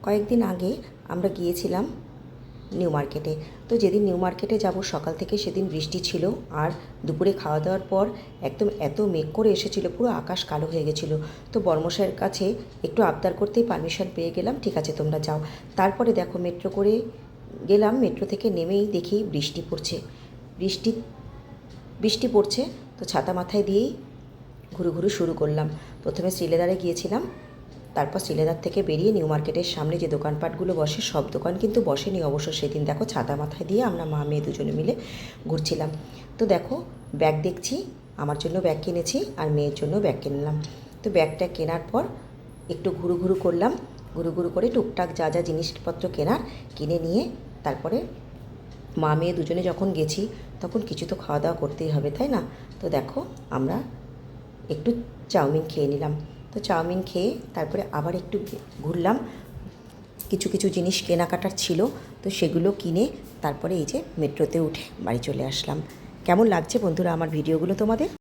কয়েকদিন আগে আমরা গিয়েছিলাম নিউ মার্কেটে। তো যেদিন নিউ মার্কেটে যাব সকাল থেকে সেদিন বৃষ্টি ছিল, আর দুপুরে খাওয়া দাওয়ার পর একদম এত মেঘ করে এসেছিল, পুরো আকাশ কালো হয়ে গেছিলো। তো বর্মশাইয়ের কাছে একটু আবদার করতেই পারমিশন পেয়ে গেলাম, ঠিক আছে তোমরা যাও। তারপরে দেখো মেট্রো করে গেলাম, মেট্রো থেকে নেমেই দেখি বৃষ্টি পড়ছে। বৃষ্টি পড়ছে, তো ছাতা মাথায় দিয়েই ঘুরু ঘুরু শুরু করলাম। প্রথমে শ্রীলেদারে গিয়েছিলাম, তারপর শ্রীলেদার থেকে বেরিয়ে নিউ মার্কেটের সামনে যে দোকানপাটগুলো বসে সব দোকান কিন্তু বসেনি অবশ্য সেদিন। দেখো ছাতা মাথায় দিয়ে আমরা মা মেয়ে দুজনে মিলে ঘুরছিলাম। তো দেখো ব্যাগ দেখছি, আমার জন্য ব্যাগ কিনেছি আর মেয়ের জন্য ব্যাগ কিনলাম। তো ব্যাগটা কেনার পর একটু ঘুরু ঘুরু করলাম, ঘুরু ঘুরু করে টুকটাক যা যা জিনিসপত্র কেনার কিনে নিয়ে তারপরে মা মেয়ে দুজনে যখন গেছি তখন কিছু তো খাওয়া দাওয়া করতেই হবে, তাই না? তো দেখো আমরা একটু চাউমিন খেয়ে নিলাম। তো চাউমিন খেয়ে তারপরে আবার একটু ঘুরলাম, কিছু কিছু জিনিস কেনাকাটার ছিল, তো সেগুলো কিনে তারপরে এই যে মেট্রোতে উঠে বাড়ি চলে আসলাম। কেমন লাগছে বন্ধুরা আমার ভিডিওগুলো তোমাদের?